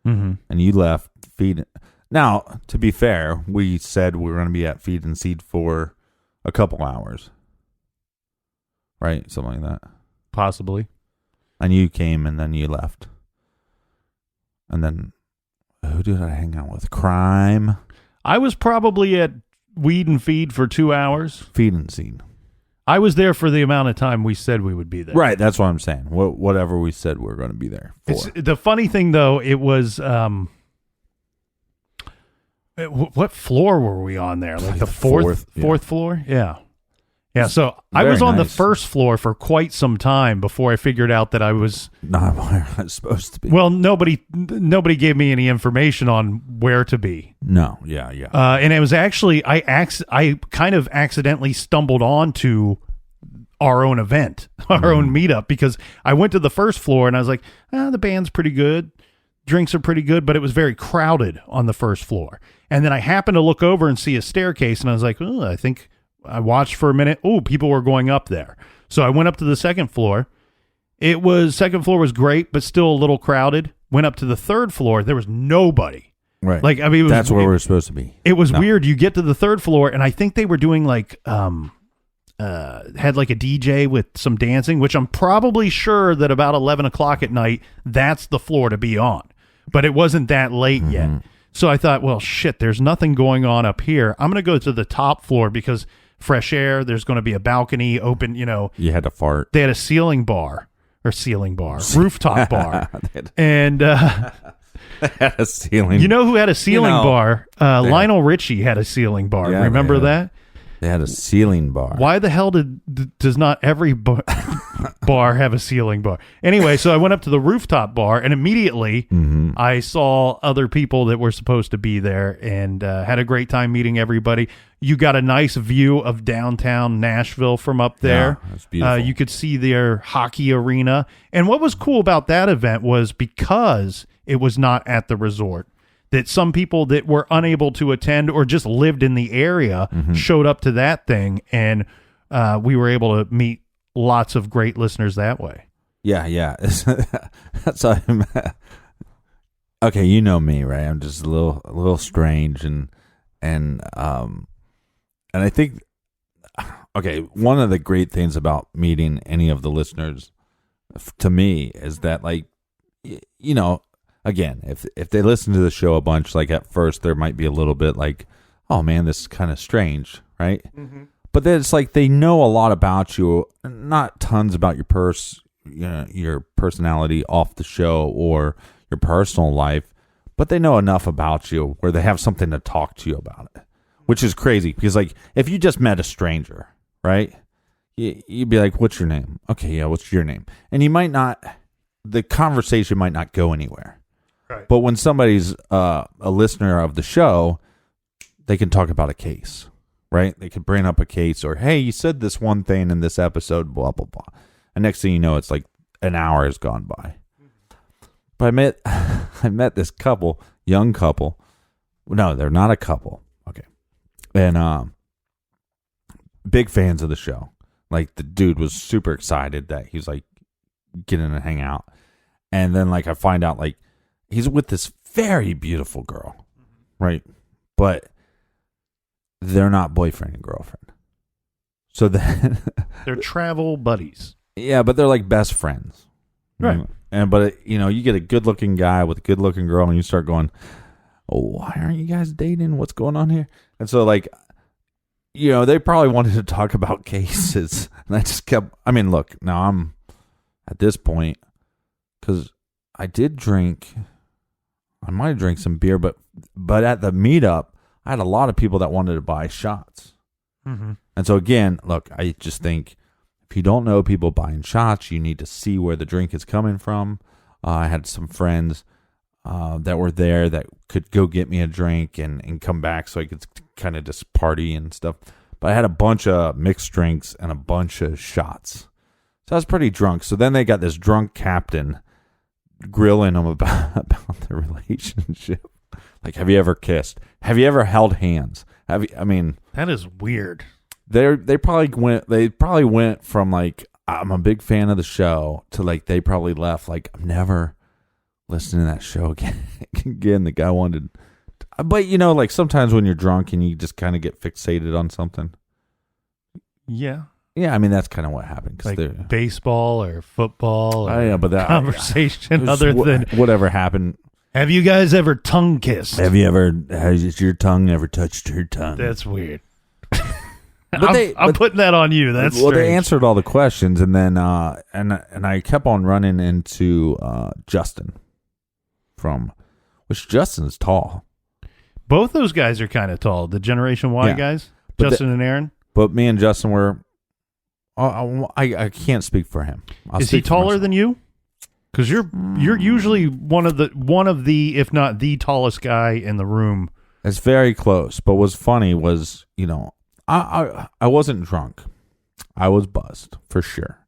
and you left Feed. Now, to be fair, we said we were going to be at Feed and Seed for a couple hours, right? Something like that. Possibly. And you came and then you left. And then who did I hang out with? Crime. I was probably at Weed and Feed for 2 hours. Feed and Seed. I was there for the amount of time we said we would be there. Right, that's what I'm saying. Whatever we said we were going to be there for. The funny thing, though, it was... what floor were we on there? Like the fourth floor? Yeah. Yeah, so I was on the first floor for quite some time before I figured out that I was not where I was supposed to be. Well, nobody gave me any information on where to be. No, yeah. And it was actually I kind of accidentally stumbled onto our own event, our own meetup, because I went to the first floor and I was like, the band's pretty good, drinks are pretty good, but it was very crowded on the first floor. And then I happened to look over and see a staircase, and I was like, I think. I watched for a minute. Oh, people were going up there. So I went up to the second floor. Second floor was great, but still a little crowded. Went up to the third floor. There was nobody. Right. Like, I mean, that's where we're supposed to be. It was weird. You get to the third floor, and I think they were doing like, had like a DJ with some dancing, which I'm probably sure that about 11 o'clock at night, that's the floor to be on. But it wasn't that late yet. So I thought, well, shit, there's nothing going on up here. I'm going to go to the top floor because fresh air, there's going to be a balcony open, You had to fart. They had a rooftop bar. And had a ceiling. You know who had a ceiling bar? Lionel Richie had a ceiling bar. Yeah, remember that? They had a ceiling bar. Why the hell does not every bar have a ceiling bar? Anyway, so I went up to the rooftop bar, and immediately I saw other people that were supposed to be there, and had a great time meeting everybody. You got a nice view of downtown Nashville from up there. Yeah, that's beautiful. You could see their hockey arena. And what was cool about that event was because it was not at the resort, that some people that were unable to attend or just lived in the area showed up to that thing, and we were able to meet lots of great listeners that way. Yeah. That's how okay, you know me, right? I'm just a little strange, and I think, okay, one of the great things about meeting any of the listeners to me is that, like, again, if they listen to the show a bunch, like at first there might be a little bit like, oh man, this is kind of strange, right? But then it's like they know a lot about you, not tons about your personality off the show or your personal life, but they know enough about you where they have something to talk to you about it, which is crazy because, like, if you just met a stranger, right, you'd be like, what's your name? Okay, yeah, what's your name? And the conversation might not go anywhere. Right. But when somebody's a listener of the show, they can talk about a case, right? They could bring up a case, or, hey, you said this one thing in this episode, blah, blah, blah. And next thing you know, it's like an hour has gone by. But I met this couple, young couple. No, they're not a couple. Okay. And big fans of the show. Like, the dude was super excited that he's like getting to hang out. And then, like, I find out, like, he's with this very beautiful girl, right? But they're not boyfriend and girlfriend. So then they're travel buddies. Yeah, but they're like best friends. Right. But you get a good-looking guy with a good-looking girl, and you start going, oh, why aren't you guys dating? What's going on here? And so, like, they probably wanted to talk about cases. And I just kept, look, now I'm at this point, because I did drink, I might have drank some beer, but at the meetup, I had a lot of people that wanted to buy shots. Mm-hmm. And so, again, look, I just think if you don't know people buying shots, you need to see where the drink is coming from. I had some friends that were there that could go get me a drink and come back so I could kind of just party and stuff. But I had a bunch of mixed drinks and a bunch of shots. So I was pretty drunk. So then they got this drunk captain grilling them about the relationship. Like, have you ever kissed? Have you ever held hands? That is weird. They probably went from, like, I'm a big fan of the show to, like, they probably left like, I'm never listening to that show again. The guy wanted, but like, sometimes when you're drunk and you just kind of get fixated on something. Yeah. Yeah, I mean that's kind of what happened. Like baseball or football or yeah, but that conversation other than whatever happened. Have you guys ever tongue kissed? Has your tongue ever touched her tongue? That's weird. I'm putting that on you. That's well, strange. They answered all the questions, and then and I kept on running into Justin which Justin's tall. Both those guys are kind of tall. The Generation Y guys, Justin and Aaron. But me and Justin were. I can't speak for him. Is he taller than you? Because you're usually one of the if not the tallest guy in the room. It's very close. But what's funny was, I wasn't drunk. I was buzzed for sure.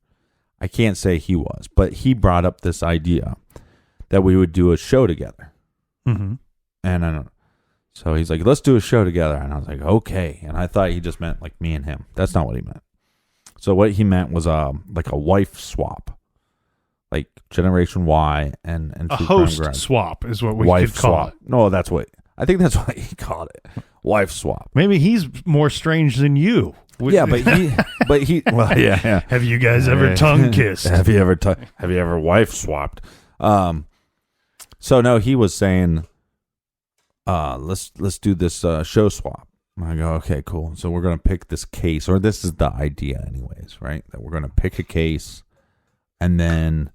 I can't say he was, but he brought up this idea that we would do a show together. Mm-hmm. And I don't. So he's like, let's do a show together. And I was like, okay. And I thought he just meant like me and him. That's not what he meant. So what he meant was like a wife swap. Like Generation Y and a host swap is what we could call it. No, I think that's what he called it. Wife swap. Maybe he's more strange than you. Yeah, but he well, yeah. Have you guys ever tongue kissed? Have you ever wife swapped? So no, he was saying, let's do this show swap. I go, okay, cool. So we're gonna pick this case, or this is the idea, anyways, right? That we're gonna pick a case, and then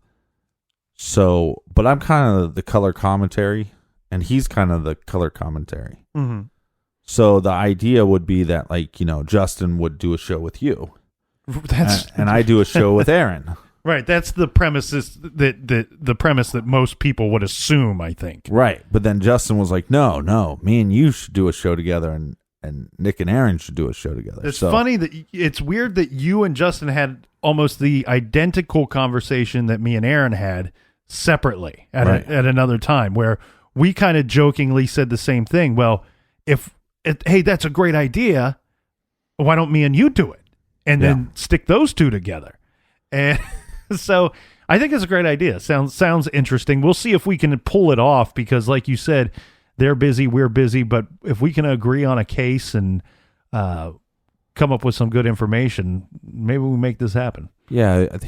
but I'm kind of the color commentary, and he's kind of the color commentary. Mm-hmm. So the idea would be that, like, Justin would do a show with you, and I do a show with Aaron. Right, that's the premise the premise that most people would assume, I think. Right, but then Justin was like, no, me and you should do a show together, and Nick and Aaron should do a show together. It's funny that it's weird that you and Justin had almost the identical conversation that me and Aaron had separately at another time, where we kind of jokingly said the same thing. Well, hey, that's a great idea. Why don't me and you do it? And then stick those two together. And so I think it's a great idea. Sounds interesting. We'll see if we can pull it off, because like you said, they're busy, we're busy, but if we can agree on a case and come up with some good information, maybe we make this happen. Yeah.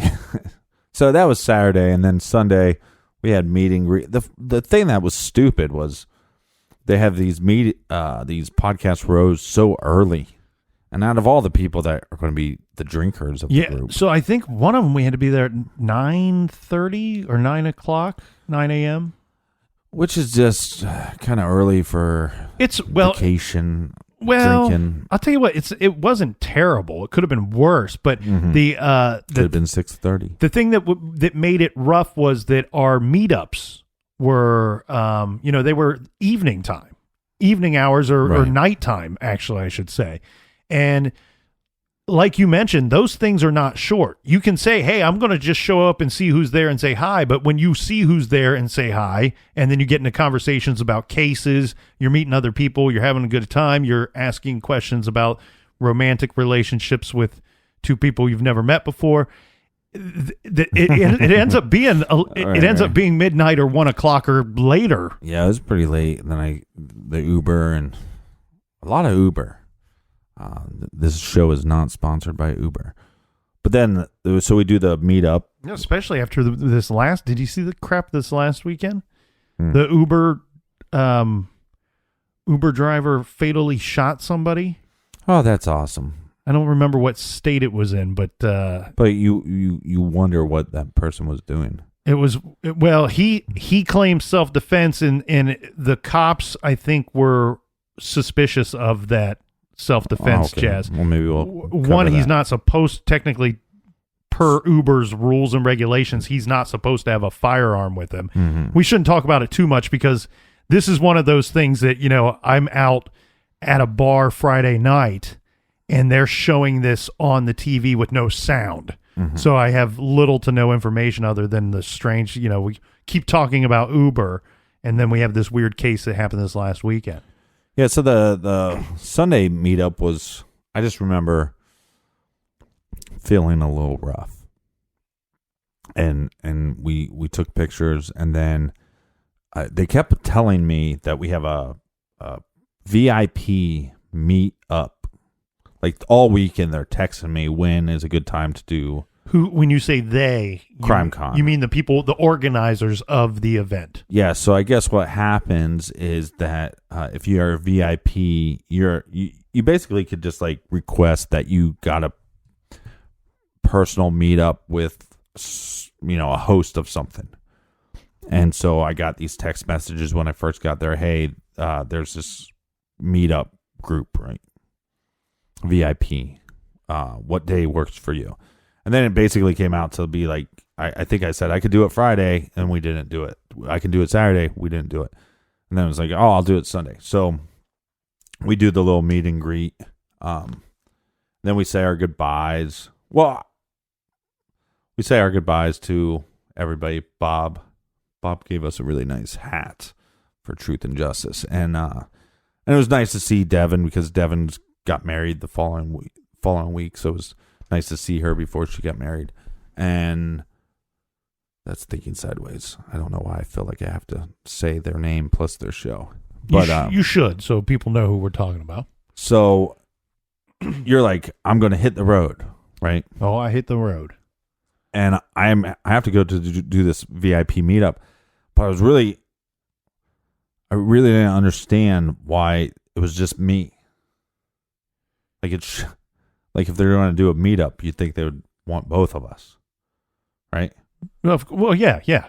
So that was Saturday, and then Sunday we had meeting. The thing that was stupid was they have these podcast rows so early, and out of all the people that are going to be the drinkers of the group. So I think one of them we had to be there at 9:30 or 9 a.m. Which is just kind of early for vacation. Well, drinking. I'll tell you what, it wasn't terrible. It could have been worse, but could have been 6:30. The thing that made it rough was that our meetups were, they were evening hours or nighttime, actually, I should say, and like you mentioned, those things are not short. You can say, hey, I'm going to just show up and see who's there and say hi. But when you see who's there and say hi, and then you get into conversations about cases, you're meeting other people, you're having a good time, you're asking questions about romantic relationships with two people you've never met before. It ends up being ends up being midnight or 1 o'clock or later. Yeah, it was pretty late. And then the Uber and a lot of Uber. This show is not sponsored by Uber, but then so we do the meetup, especially after this last. Did you see the crap this last weekend? The Uber driver fatally shot somebody. Oh, that's awesome. I don't remember what state it was in, but you wonder what that person was doing. It was he claimed self-defense, and the cops, I think, were suspicious of that self-defense. Jazz. Well, maybe he's not supposed, technically, per Uber's rules and regulations, he's not supposed to have a firearm with him. Mm-hmm. We shouldn't talk about it too much, because this is one of those things that, I'm out at a bar Friday night and they're showing this on the TV with no sound. Mm-hmm. So I have little to no information other than the strange, we keep talking about Uber, and then we have this weird case that happened this last weekend. Yeah, so the Sunday meetup was, I just remember feeling a little rough. And we took pictures, and then they kept telling me that we have a VIP meetup, Like all weekend, they're texting me when is a good time to do. When you say they, Crimecon. You mean the people, the organizers of the event? Yeah. So I guess what happens is that if you are a VIP, you basically could just like request that you got a personal meetup with, a host of something. And so I got these text messages when I first got there. Hey, there's this meetup group, right? VIP. What day works for you? And then it basically came out to be like, I think I said I could do it Friday, and we didn't do it. I can do it Saturday. We didn't do it. And then it was like, oh, I'll do it Sunday. So we do the little meet and greet. Then we say our goodbyes. Well, we say our goodbyes to everybody. Bob gave us a really nice hat for Truth and Justice. And it was nice to see Devin, because Devin's got married the following week. So it was nice to see her before she got married. And that's thinking sideways. I don't know why I feel like I have to say their name plus their show. But you should, so people know who we're talking about. So you're like, I'm going to hit the road, right? Oh, I hit the road. And I have to go to do this VIP meetup. But I really didn't understand why it was just me. Like like if they're going to do a meetup, you'd think they would want both of us, right? Well, yeah.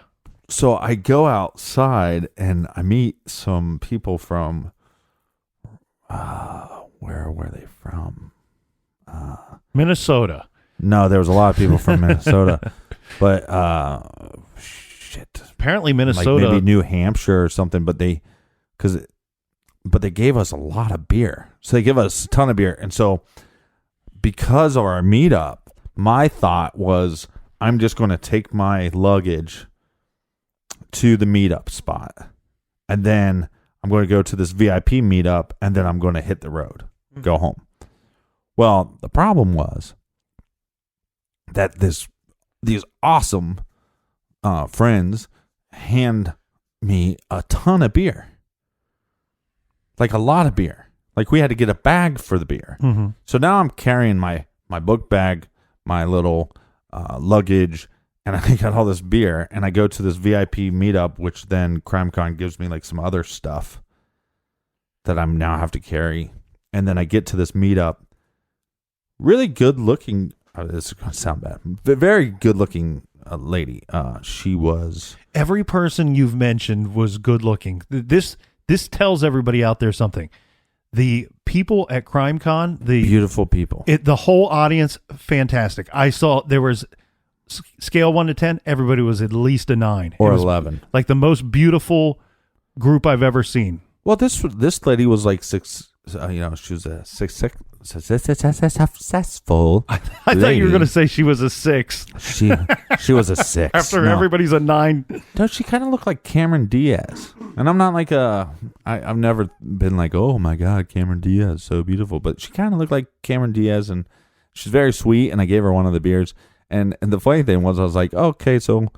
So I go outside and I meet some people from, where were they from? Minnesota. No, there was a lot of people from Minnesota, but shit. Apparently Minnesota, like maybe New Hampshire or something. But they gave us a lot of beer, so they give us a ton of beer. And so because of our meetup, my thought was I'm just going to take my luggage to the meetup spot, and then I'm going to go to this VIP meetup, and then I'm going to hit the road, go home. Well, the problem was that these awesome friends hand me a ton of beer, like a lot of beer. Like we had to get a bag for the beer. Mm-hmm. So now I'm carrying my book bag, my little luggage, and I got all this beer. And I go to this VIP meetup, which then Crimecon gives me like some other stuff that I'm now have to carry. And then I get to this meetup. Really good looking. This is going to sound bad. Very good looking lady. She was. Every person you've mentioned was good looking. This tells everybody out there something. The people at Crimecon, the beautiful people, the whole audience, fantastic. I saw there was scale 1 to 10. Everybody was at least a 9 or 11. Like the most beautiful group I've ever seen. Well, this lady was like 6. She was a successful. I thought you were going to say she was a 6. She was a 6. After everybody's a 9. No, she kind of looked like Cameron Diaz. And I'm not like I've never been like, oh my God, Cameron Diaz, so beautiful. But she kind of looked like Cameron Diaz, and she's very sweet. And I gave her one of the beers. And the funny thing was, I was like, okay, so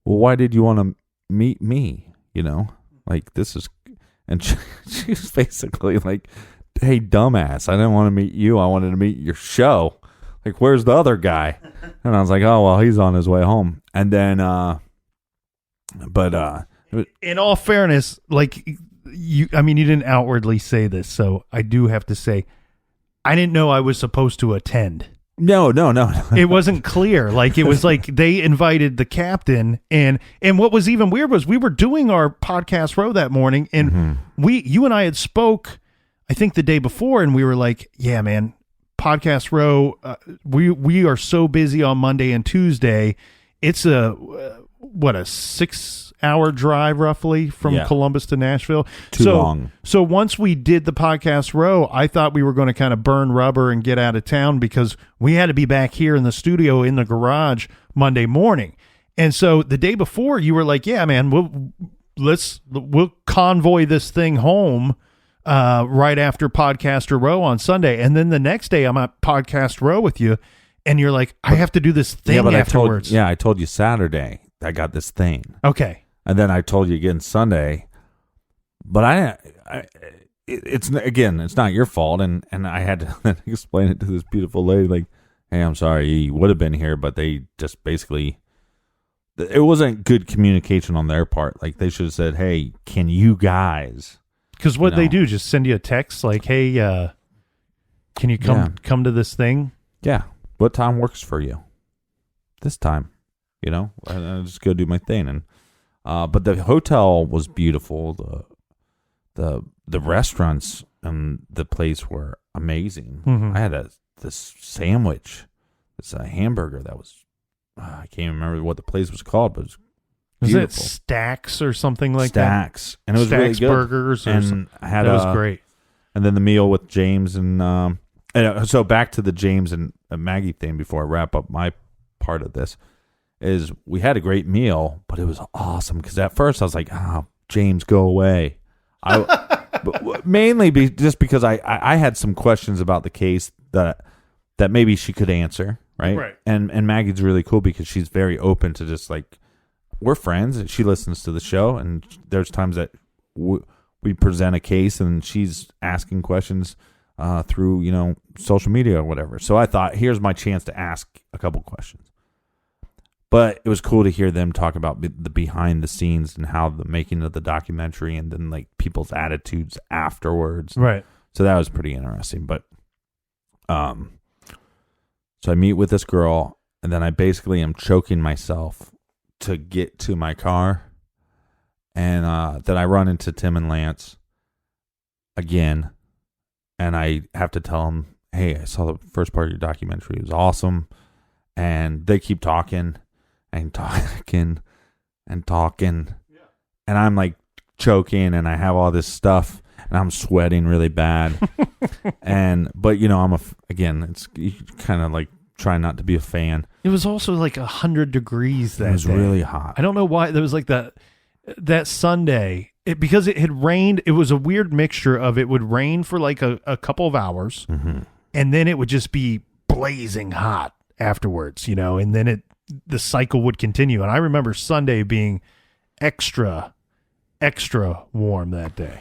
well, why did you want to meet me? Like this is. And she was basically like, hey, dumbass, I didn't want to meet you. I wanted to meet your show. Like, where's the other guy? And I was like, oh, well, he's on his way home. And then, in all fairness, like, you didn't outwardly say this, so I do have to say, I didn't know I was supposed to attend. No. It wasn't clear. Like, it was like they invited the captain, and what was even weird was we were doing our podcast row that morning, and you and I had spoke, I think the day before, and we were like, yeah, man, podcast row, we are so busy on Monday and Tuesday. It's a 6-hour drive roughly from Columbus to Nashville. Too long. So once we did the podcast row, I thought we were going to kind of burn rubber and get out of town because we had to be back here in the studio in the garage Monday morning. And so the day before you were like, yeah, man, we'll convoy this thing home right after Podcaster Row on Sunday. And then the next day I'm at Podcast Row with you, and you're like, I have to do this thing afterwards. I told you Saturday I got this thing. Okay. And then I told you again Sunday. But it's not your fault, and I had to explain it to this beautiful lady, like, hey, I'm sorry, he would have been here, but they just basically, it wasn't good communication on their part. Like, they should have said, hey, can you guys? Because what they do, just send you a text like, hey, can you come to this thing? Yeah. What time works for you? This time, I just go do my thing. And but the hotel was beautiful. The restaurants and the place were amazing. Mm-hmm. I had this sandwich, this hamburger that was, I can't remember what the place was called, but it was beautiful. Was it Stacks or something like Stacks. And it was Stacks really good. Burgers. And I had that was great. And then the meal with James and so back to the James and Maggie thing before I wrap up my part of this is we had a great meal, but it was awesome because at first I was like, James, go away. But mainly just because I had some questions about the case that maybe she could answer, right? And Maggie's really cool because she's very open to just like, we're friends and she listens to the show, and there's times that we present a case and she's asking questions through social media or whatever. So I thought, here's my chance to ask a couple questions. But it was cool to hear them talk about the behind the scenes and how the making of the documentary, and then like people's attitudes afterwards. Right. So that was pretty interesting. But so I meet with this girl, and then I basically am choking myself to get to my car, and then I run into Tim and Lance again, and I have to tell them, hey, I saw the first part of your documentary. It was awesome. And they keep talking and talking and talking. Yeah. And I'm like choking, and I have all this stuff, and I'm sweating really bad. But it's you kind of like try not to be a fan. It was also like 100 degrees that day. It was really hot. I don't know why. There was like that Sunday, because it had rained. It was a weird mixture of, it would rain for like a couple of hours, mm-hmm. and then it would just be blazing hot afterwards, and then the cycle would continue. And I remember Sunday being extra warm that day.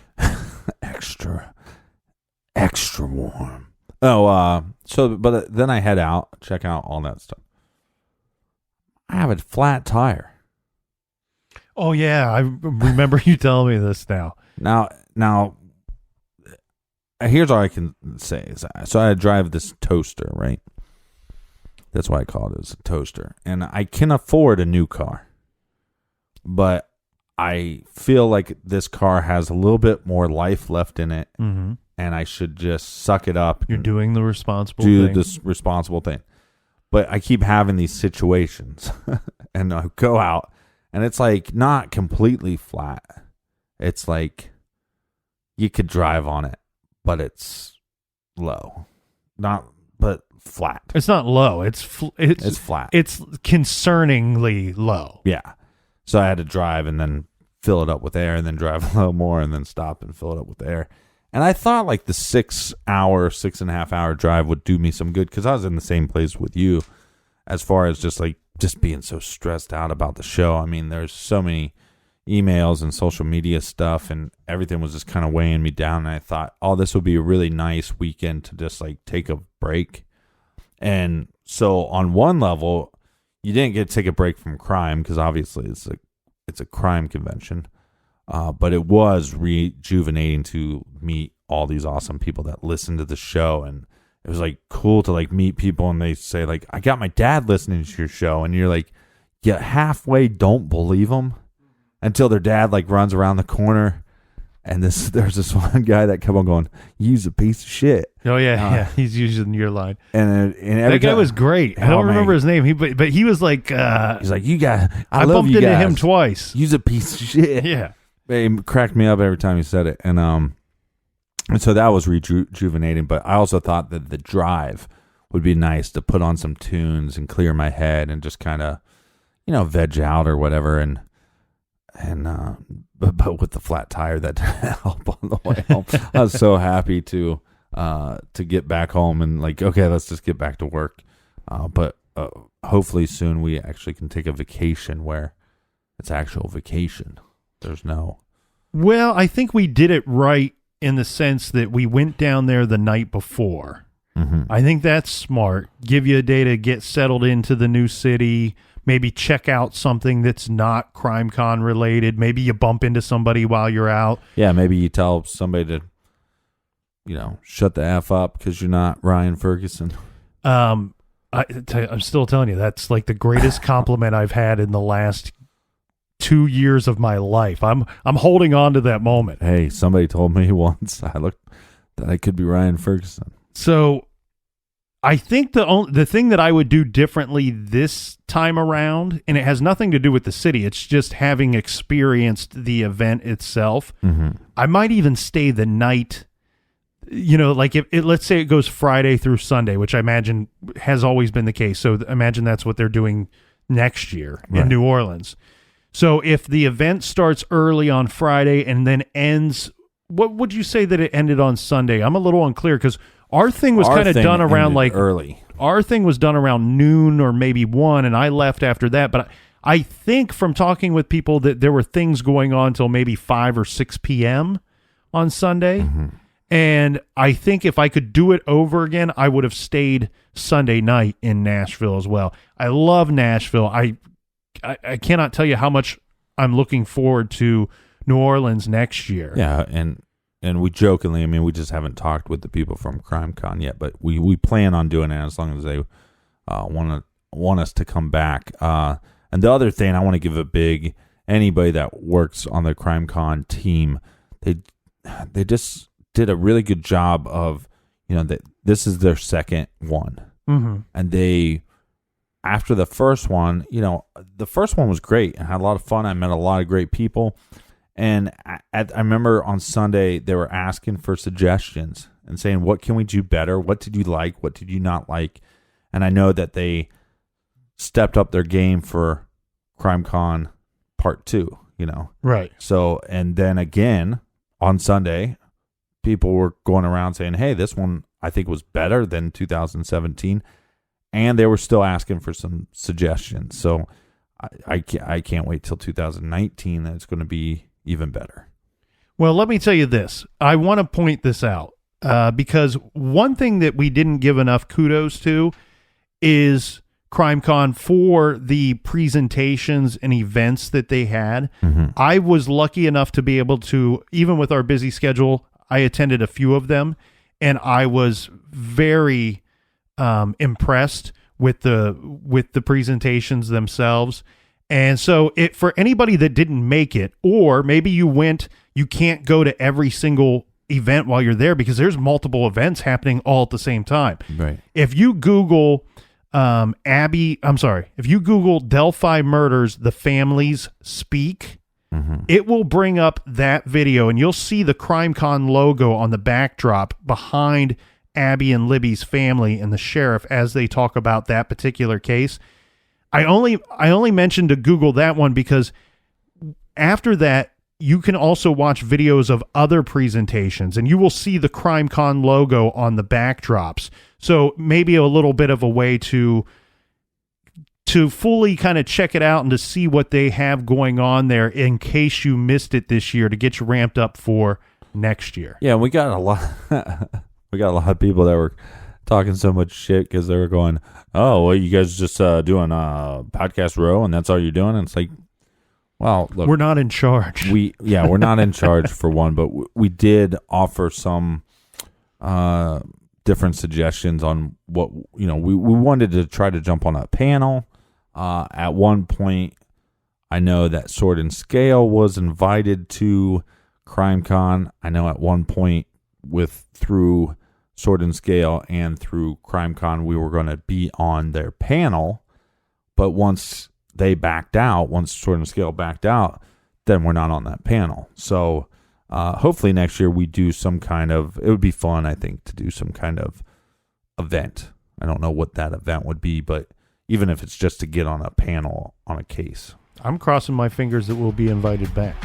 extra warm. But then I head out, check out all that stuff. I have a flat tire. Oh yeah, I remember you telling me this now. Now, here's all I can say. So I drive this toaster, right? That's why I call it as a toaster. And I can afford a new car. But I feel like this car has a little bit more life left in it. Mm-hmm. And I should just suck it up. You're doing the responsible thing. Do this responsible thing. But I keep having these situations. And I go out, and it's like not completely flat. It's like you could drive on it, but it's low. But flat. It's not low. It's flat. It's concerningly low. Yeah. So I had to drive and then fill it up with air, and then drive a little more, and then stop and fill it up with air. And I thought like the 6.5 hour drive would do me some good, because I was in the same place with you as far as just being so stressed out about the show. I mean, there's so many emails and social media stuff, and everything was just kind of weighing me down. And I thought, this would be a really nice weekend to just like take a break. And so on one level, you didn't get to take a break from crime, because obviously it's a crime convention. But it was rejuvenating to meet all these awesome people that listen to the show. And it was like cool to like meet people, and they say like, I got my dad listening to your show. And you're like, you halfway don't believe them until their dad like runs around the corner. And there's this one guy that kept on going, "You's a piece of shit." Oh yeah, he's using your line. And every that guy was great. I don't remember his name. But he was like, he's like, "You got." I bumped you into guys. him twice. You's a piece of shit. Yeah, it cracked me up every time he said it. And so that was rejuvenating. But I also thought that the drive would be nice to put on some tunes and clear my head and just kind of, veg out or whatever. But with the flat tire, that didn't help on the way home. I was so happy to get back home and like, okay, let's just get back to work. But hopefully soon we actually can take a vacation where it's actual vacation. There's no. Well, I think we did it right in the sense that we went down there the night before. I think that's smart. Give you a day to get settled into the new city, maybe check out something that's not Crimecon related. Maybe you bump into somebody while you're out. Yeah, maybe you tell somebody to, shut the F up because you're not Ryan Ferguson. I'm still telling you, that's like the greatest compliment I've had in the last 2 years of my life. I'm holding on to that moment. Hey, somebody told me once that I could be Ryan Ferguson. So I think the thing that I would do differently this time around, and it has nothing to do with the city, it's just having experienced the event itself. I might even stay the night, like if let's say it goes Friday through Sunday, which I imagine has always been the case. So imagine that's what they're doing next year in New Orleans. So if the event starts early on Friday and then ends, what would you say that it ended on Sunday? I'm a little unclear because our thing was kind of done around like early. Our thing was done around noon or maybe 1, and I left after that. But I think from talking with people that there were things going on till maybe 5 or 6 p.m. on Sunday. And I think if I could do it over again, I would have stayed Sunday night in Nashville as well. I love Nashville. I cannot tell you how much I'm looking forward to New Orleans next year. Yeah, and we jokingly, we just haven't talked with the people from Crimecon yet, but we plan on doing it as long as they want us to come back. And the other thing, I want to give a big, anybody that works on the Crimecon team, they just did a really good job of, that this is their second one. And they, after the first one, the first one was great and had a lot of fun. I met a lot of great people. And I remember on Sunday, they were asking for suggestions and saying, what can we do better? What did you like? What did you not like? And I know that they stepped up their game for Crimecon Part 2, Right. So, and then again, on Sunday, people were going around saying, hey, this one I think was better than 2017. And they were still asking for some suggestions. So I can't wait till 2019. That it's going to be even better. Well, let me tell you this. I want to point this out because one thing that we didn't give enough kudos to is Crimecon for the presentations and events that they had. I was lucky enough to be able to, even with our busy schedule, I attended a few of them, and I was very impressed with the presentations themselves. And so for anybody that didn't make it, or maybe you can't go to every single event while you're there because there's multiple events happening all at the same time. Right. If you Google if you Google Delphi Murders, The Families Speak, it will bring up that video and you'll see the Crimecon logo on the backdrop behind Abby and Libby's family and the sheriff as they talk about that particular case. I only mentioned to Google that one because after that, you can also watch videos of other presentations and you will see the Crimecon logo on the backdrops. So maybe a little bit of a way to fully kind of check it out and to see what they have going on there in case you missed it this year to get you ramped up for next year. Yeah, we got a lot of people that were talking so much shit because they were going, oh, well, you guys just doing Podcast Row and that's all you're doing? And it's like, well, look, we're not in charge. We're not in charge for one, but we did offer some different suggestions on what, we wanted to try to jump on a panel. At one point, I know that Sword and Scale was invited to Crimecon. I know at one point through Sword and Scale and through Crimecon, we were going to be on their panel, but once Sword and Scale backed out, then we're not on that panel. So hopefully next year we do some kind of, it would be fun, I think, to do some kind of event. I don't know what that event would be, but even if it's just to get on a panel on a case. I'm crossing my fingers that we'll be invited back.